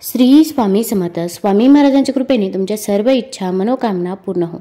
श्री स्वामी समर्थ. स्वामी महाराजांच्या कृपेने तुमच्या सर्व इच्छा मनोकामना पूर्ण हो.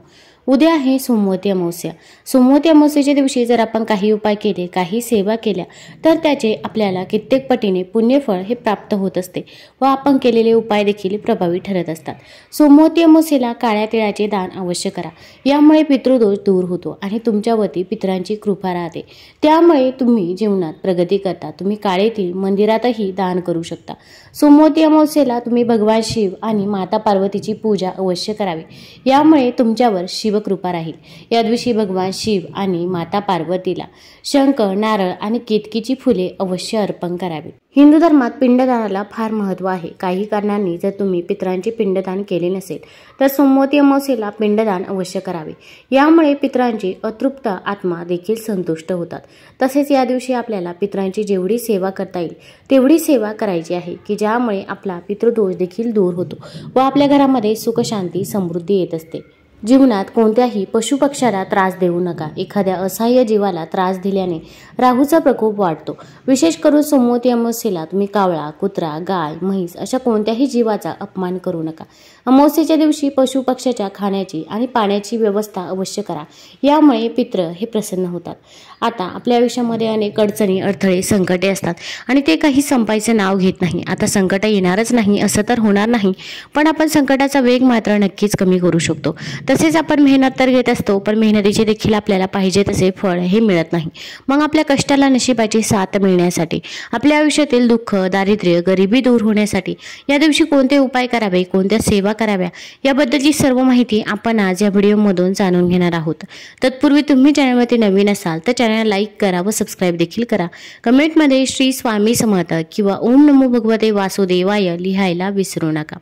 उद्या आहे सोमवती अमावस्या. सोमवती अमावस्येच्या दिवशी जर आपण काही उपाय केले, काही सेवा केल्या तर त्याचे आपल्याला कित्येक पटीने पुण्यफळ हे प्राप्त होत असते व आपण केलेले उपाय देखील प्रभावी ठरत असतात. सोमवती अमावस्येला काळ्या तिळाचे दान अवश्य करा. यामुळे पितृदोष दूर होतो आणि तुमच्यावरती पितरांची कृपा राहते. त्यामुळे तुम्ही जीवनात प्रगती करता. तुम्ही काळे तीळ मंदिरातही दान करू शकता. सोमवती अमावस्येला तुम्ही भगवान शिव आणि माता पार्वतीची पूजा अवश्य करावी. यामुळे तुमच्यावर शिवकृपा राहील. या दिवशी भगवान शिव आणि माता पार्वतीला शंख, नारळ आणि केतकीची फुले अवश्य अर्पण करावी. हिंदू धर्मात पिंडदानाला फार महत्त्व आहे. काही कारणांनी जर तुम्ही पितरांचे पिंडदान केले नसेल तर सोमवती अमावस्येला पिंडदान अवश्य करावे. यामुळे पितरांची अतृप्त आत्मा देखील संतुष्ट होतात. तसेच या दिवशी आपल्याला पितरांची जेवढी सेवा करता येईल तेवढी सेवा करायची आहे की ज्यामुळे आपला पितृदोष देखील दूर होतो व आपल्या घरामध्ये सुख, शांती, समृद्धी येत असते. जीवनात कोणत्याही पशुपक्ष्याला त्रास देऊ नका. एखाद्या असहाय्य जीवाला त्रास दिल्याने राहूचा प्रकोप वाढतो. विशेष करून सोमवती अमावस्येला तुम्ही कावळा, कुत्रा, गाय, म्हैस अशा कोणत्याही जीवाचा अपमान करू नका. अमावस्येच्या दिवशी पशुपक्ष्याच्या खाण्याची आणि पाण्याची व्यवस्था अवश्य करा. यामुळे पितृ हे प्रसन्न होतात. आता आपल्या आयुष्यामध्ये अनेक अडचणी, अडथळे, संकटे असतात आणि ते काही संपायचं नाव घेत नाही. आता संकट येणारच नाही असं तर होणार नाही, पण आपण संकटाचा वेग मात्र नक्कीच कमी करू शकतो. तसेच आपण मेहनत तर घेत असतो, पण मेहनतीचे देखील आपल्याला पाहिजे तसे फळ हे मिळत नाही. मग आपल्या कष्टाला नशिबाची साथ मिळण्यासाठी, आपल्या आयुष्यातील दुःख, दारिद्र्य, गरिबी दूर होण्यासाठी या दिवशी कोणते उपाय करावे, कोणत्या सेवा कराव्या याबद्दलची सर्व माहिती आपण आज या व्हिडिओमधून जाणून घेणार आहोत. तत्पूर्वी तुम्ही चॅनलवरती नवीन असाल तर चॅनलला लाईक करा व सबस्क्राईब देखील करा. कमेंटमध्ये श्री स्वामी समर्थ किंवा ओम नमो भगवते वासुदेवाय लिहायला विसरू नका.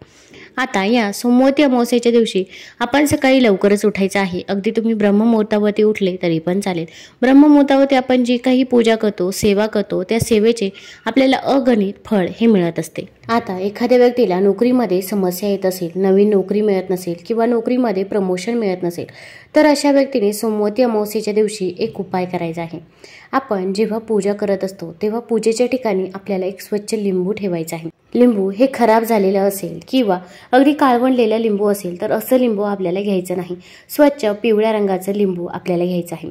आता या सोमवती अमावस्येच्या दिवशी आपण सकाळी लवकरच उठायचं आहे. अगदी तुम्ही ब्रह्ममुहूर्तावरती उठले तरी पण चालेल. ब्रह्ममुहूर्तावरती आपण जी काही पूजा करतो, सेवा करतो, त्या सेवेचे आपल्याला अगणित फळ हे मिळत असते. आता एखाद्या व्यक्तीला नोकरीमध्ये समस्या येत असेल, नवीन नोकरी मिळत नसेल किंवा नोकरीमध्ये प्रमोशन मिळत नसेल तर अशा व्यक्तीने सोमवती अमावस्येच्या दिवशी एक उपाय करायचा आहे. आपण जेव्हा पूजा करत असतो तेव्हा पूजेच्या ठिकाणी आपल्याला एक स्वच्छ लिंबू ठेवायचा आहे. लिंबू हे खराब झालेलं असेल किंवा अगदी काळवंडलेलं लिंबू असेल तर असं लिंबू आपल्याला घ्यायचं नाही. स्वच्छ पिवळ्या रंगाचं लिंबू आपल्याला घ्यायचं आहे.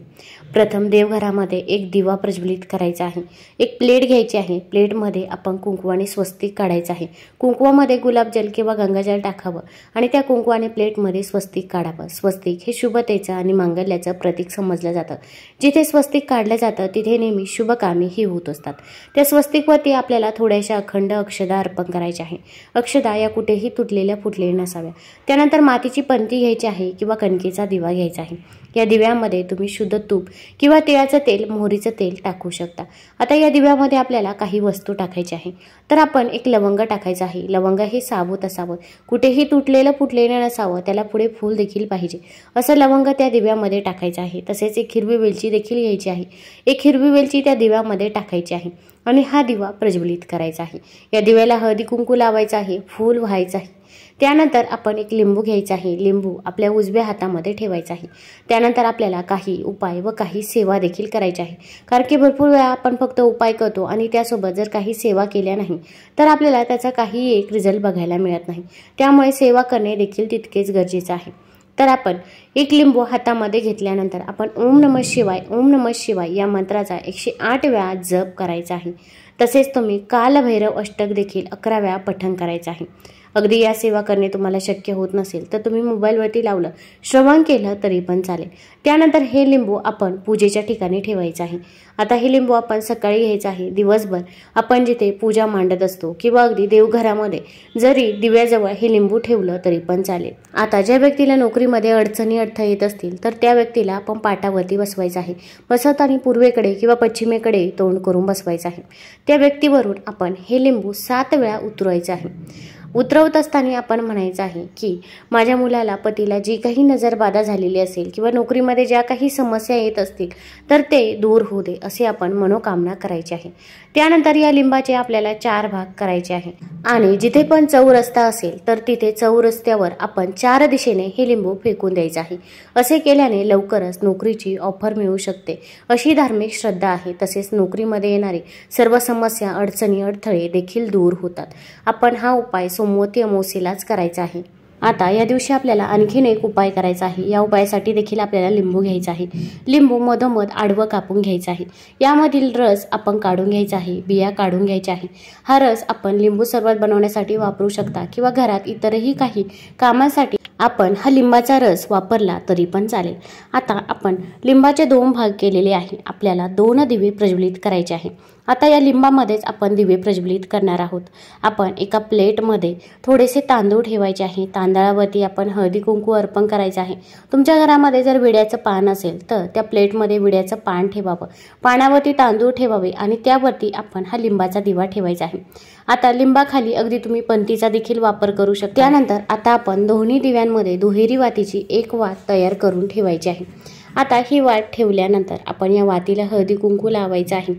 प्रथम देवघरामध्ये एक दिवा प्रज्वलित करायचा आहे. एक प्लेट घ्यायची आहे. प्लेटमध्ये आपण कुंकवाने स्वस्तिक काढायचं आहे. कुंकवामध्ये गुलाबजल किंवा गंगाजल टाकावं आणि त्या कुंकवाने प्लेटमध्ये स्वस्तिक काढावं. स्वस्तिक हे शुभतेचं आणि मांगल्याचं प्रतीक समजलं जातं. जिथे स्वस्तिक काढलं जातं तिथे नेहमी शुभ कामे ही होत असतात. त्या स्वस्तिकवरती आपल्याला थोड्याशा अखंड अक्षदा अर्पण करायचे आहे. अक्षदा या कुठेही तुटलेल्या फुटलेल्या नसाव्या. त्यानंतर मातीची पंती घ्यायची आहे किंवा कणकेचा दिवा घ्यायचा आहे. या दिव्यामध्ये तुम्ही शुद्ध तूप किंवा तिळाचं तेल, मोहरीचं तेल टाकू शकता. आता या दिव्यामध्ये आपल्याला काही वस्तू टाकायची आहे. तर आपण एक लवंग टाकायचं आहे. लवंग हे साबूत असावं, कुठेही तुटलेलं फुटलेलं नसावं, त्याला पुढे फूल देखील पाहिजे असं लवंग त्या दिव्यामध्ये टाकायचं आहे. तसेच एक हिरवी वेलची देखील घ्यायची आहे. एक हिरवी वेलची त्या दिव्यामध्ये टाकायची आहे आणि हा दिवा प्रज्वलित करायचा आहे. या दिव्याला हळदी कुंकू लावायचं आहे, फूल व्हायचं आहे. त्यानंतर आपण एक लिंबू घ्यायचा आहे. लिंबू आपल्या उजव्या हातामध्ये ठेवायचा आहे. त्यानंतर आपल्याला काही उपाय व काही सेवा देखील करायची आहे. कारण की भरपूर वेळा आपण फक्त उपाय करतो आणि त्यासोबत जर काही सेवा केल्या नाही तर आपल्याला त्याचा काही एक रिझल्ट बघायला मिळत नाही. त्यामुळे सेवा करणे देखील तितकेच गरजेचं आहे. तर आपण एक लिंबू हातामध्ये घेतल्यानंतर आपण ओम नमः शिवाय, ओम नमः शिवाय या मंत्राचा 108 वेळा जप करायचा आहे. तसेच तुम्ही कालभैरव अष्टक देखील 11 वेळा पठण करायचं आहे. अगदी या सेवा करणे तुम्हाला शक्य होत नसेल तर तुम्ही मोबाईलवरती लावलं, श्रवण केलं तरी पण चालेल. त्यानंतर हे लिंबू आपण पूजेच्या ठिकाणी ठेवायचं आहे. आता हे लिंबू आपण सकाळी घ्यायचं आहे. दिवसभर आपण जिथे पूजा मांडत असतो किंवा अगदी देवघरामध्ये जरी दिव्याजवळ हे लिंबू ठेवलं तरी पण चालेल. आता ज्या व्यक्तीला नोकरीमध्ये अडचणी, अडथळे येत असतील तर त्या व्यक्तीला आपण पाटावरती बसवायचं आहे. बसवताना पूर्वेकडे किंवा पश्चिमेकडे तोंड करून बसवायचं आहे. त्या व्यक्तीवरून आपण हे लिंबू 7 वेळा उतरवायचं आहे. उतरवत असताना आपण म्हणायचं आहे की माझ्या मुलाला, पतीला जी काही नजरबाधा झालेली असेल किंवा नोकरीमध्ये ज्या काही समस्या येत असतील तर ते दूर होऊ दे असे आपण मनोकामना करायची आहे. त्यानंतर या लिंबाचे आपल्याला 4 भाग करायचे आहे आणि जिथे पण चौरस्ता असेल तर तिथे चौरस्त्यावर आपण 4 दिशेने हे लिंबू फेकून द्यायचे आहे. असे केल्याने लवकरच नोकरीची ऑफर मिळू शकते अशी धार्मिक श्रद्धा आहे. तसेच नोकरीमध्ये येणारे सर्व समस्या, अडचणी, अडथळे देखील दूर होतात. आपण हा उपाय सोमवती अमावस्येलाच करायचा आहे। आता या दिवशी आपल्याला आणखीन एक उपाय करायचा आहे। या उपायासाठी देखील आपल्याला लिंबू घ्यायचा आहे। लिंबू मधोमध आडवं कापून घ्यायचं आहे। यामधील रस आपण काढून घ्यायचा आहे, बिया काढून घ्यायच्या आहे। हा रस आपण लिंबू सरबत बनवण्यासाठी वापरू शकता किंवा घरात इतरही काही कामांसाठी आपण हा लिंबाचा रस वापरला तरी पण चालेल। आता आपण लिंबाचे 2 भाग केलेले आहे। आपल्याला 2 दिवे प्रज्वलित करायचे आहे। आता या लिंबामध्येच आपण दिवे प्रज्वलित करणार आहोत। आपण एका प्लेटमध्ये थोडेसे तांदूळ ठेवायचे आहे। तांदळावरती आपण हळदी कुंकू अर्पण करायचे आहे। तुमच्या घरामध्ये जर विड्याचं पान असेल तर त्या प्लेटमध्ये विड्याचं पान ठेवावं, पानावरती तांदूळ ठेवावे आणि त्यावरती आपण हा लिंबाचा दिवा ठेवायचा आहे। आता लिंबाखाली अगदी तुम्ही पंतीचा देखील वापर करू शकता। त्यानंतर आता आपण दोन्ही दिव्यांमध्ये दुहेरी वातीची एक वात तयार करून ठेवायची आहे। आता ही वात ठेवल्यानंतर आपण या वातीला हळदी कुंकू लावायचं आहे।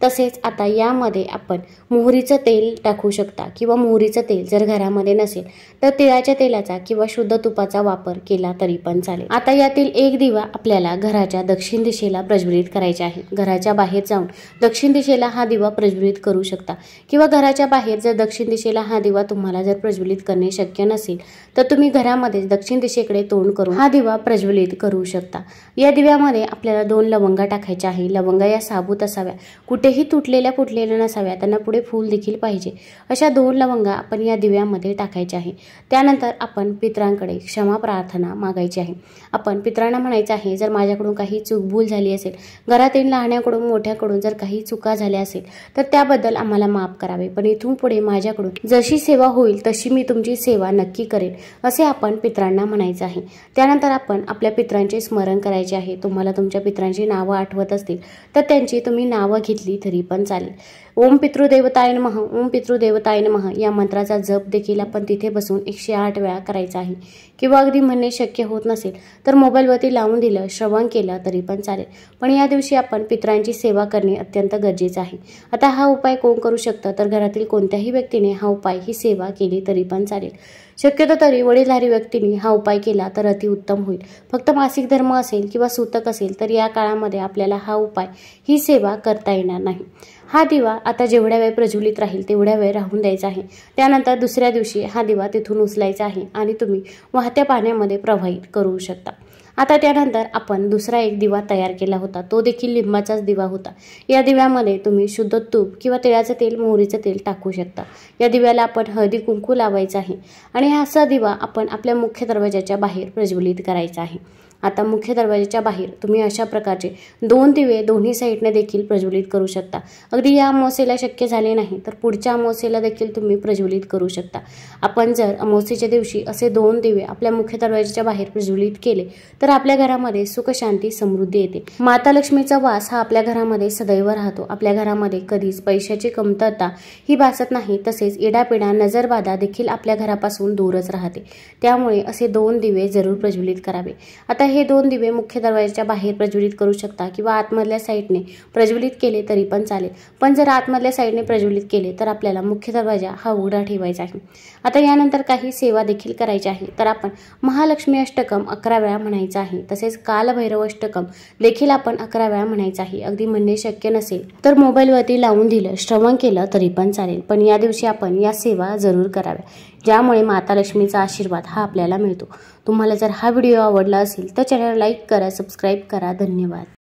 तसेच आता यामध्ये आपण मोहरीचं तेल टाकू शकता किंवा मोहरीचं तेल जर घरामध्ये नसेल तर तिळाच्या तेलाचा किंवा शुद्ध तुपाचा वापर केला तरी पण चालेल। आता यातील एक दिवा आपल्याला घराच्या दक्षिण दिशेला प्रज्वलित करायचा आहे। घराच्या बाहेर जाऊन दक्षिण दिशेला हा दिवा प्रज्वलित करू शकता किंवा घराच्या बाहेर जर दक्षिण दिशेला हा दिवा तुम्हाला जर प्रज्वलित करणे शक्य नसेल तर तुम्ही घरामध्ये दक्षिण दिशेकडे तोंड करून हा दिवा प्रज्वलित करू शकता। या दिव्यामध्ये आपल्याला 2 लवंगा टाकायच्या आहे। लवंगा या साबूत असाव्या, कुठेही तुटलेल्या फुटलेल्या नसाव्या, त्यांना पुढे फूल देखील पाहिजे। अशा 2 लवंगा आपण या दिव्यामध्ये टाकायच्या आहे। त्यानंतर आपण पितरांकडे क्षमा प्रार्थना मागायची आहे। आपण पितरांना म्हणायचं आहे, जर माझ्याकडून काही चूकभूल झाली असेल, घरातील लहान्याकडून मोठ्याकडून जर काही चुका झाल्या असेल तर त्याबद्दल आम्हाला माफ करावे, पण इथून पुढे माझ्याकडून जशी सेवा होईल तशी मी तुमची सेवा नक्की करेन, असे आपण पितरांना म्हणायचं आहे। त्यानंतर आपण आपल्या पितरांचे स्मरण करायचे आहे। तुम्हाला तुमच्या पितरांची नावं आठवत असतील तर त्यांची तुम्ही नावं घेतली तरी पण चालेल। ओम पितृदेवताय नमः, ओम पितृदेवताय नमः या मंत्राचा जप देखील आपण तिथे बसून 108 वेळा करायचा आहे किंवा अगदी म्हणणे शक्य होत नसेल तर मोबाईलवरती लावून दिलं, श्रवण केलं तरी पण चालेल। पण या दिवशी आपण पितरांची सेवा करणे अत्यंत गरजेचं आहे। आता हा उपाय कोण करू शकतं तर घरातील कोणत्याही व्यक्तीने हा उपाय, ही सेवा केली तरी पण चालेल। शक्यतो तरी वडीलधारी व्यक्तींनी हा उपाय केला तर अतिउत्तम होईल। फक्त मासिक धर्म असेल किंवा सूतक असेल तर या काळामध्ये आपल्याला हा उपाय, ही सेवा करता येणार नाही। हा दिवा आता जेवढ्या वेळ प्रज्वलित राहील तेवढ्या वेळ राहून द्यायचा आहे। त्यानंतर दुसऱ्या दिवशी हा दिवा तिथून उचलायचा आहे आणि तुम्ही वाहत्या पाण्यामध्ये प्रवाहित करू शकता। आता त्यानंतर आपण दुसरा एक दिवा तयार केला होता, तो देखील लिंबाचाच दिवा होता। या दिव्यामध्ये तुम्ही शुद्ध तूप किंवा तिळाचं तेल, मोहरीचं तेल टाकू शकता। या दिव्याला आपण हळदी कुंकू लावायचं आहे आणि असा दिवा आपण आपल्या मुख्य दरवाजाच्या बाहेर प्रज्वलित करायचा आहे। आता मुख्य दरवाजाच्या बाहेर तुम्ही अशा प्रकारचे 2 दिवे दोन्ही साईडने देखील प्रज्वलित करू शकता। अगदी या अमावस्येला शक्य झाले नाही तर पुढच्या अमावस्येला देखील तुम्ही प्रज्वलित करू शकता। आपण जर अमावस्येच्या दिवशी असे 2 दिवे आपल्या मुख्य दरवाजाच्या बाहेर प्रज्वलित केले तर आपल्या घरामध्ये सुख, शांती, समृद्धी येते। माता लक्ष्मीचा वास हा आपल्या घरामध्ये सदैव राहतो। आपल्या घरामध्ये कधीच पैशाची कमतरता ही भासत नाही, तसेच इडापिडा, नजरबाधा देखील आपल्या घरापासून दूरच राहते। त्यामुळे असे 2 दिवे जरूर प्रज्वलित करावे। आता हे 2 दिवे मुख्य दरवाजाच्या बाहेर प्रज्वलित करू शकता किंवा आतमधल्या साईडने प्रज्वलित केले तरी पण चालेल। पण जर आतमधल्या साईडने प्रज्वलित केले तर आपल्याला मुख्य दरवाजा हा उघडा ठेवायचा आहे। आता यानंतर काही सेवा देखील करायची आहे। तर आपण महालक्ष्मी अष्टकम 11 वेळा म्हणायचं आहे। तसेच कालभैरव अष्टकम देखील आपण 11 वेळा म्हणायचं आहे। अगदी म्हणणे शक्य नसेल तर मोबाईलवरती लावून दिलं, श्रवण केलं तरी पण चालेल। पण या दिवशी आपण या सेवा जरूर कराव्या, ज्यामुळे माता लक्ष्मीचा आशीर्वाद हा आपल्याला मिळतो। तुम्हाला जर हा व्हिडिओ आवडला असेल तर चॅनल लाईक करा, सबस्क्राईब करा। धन्यवाद।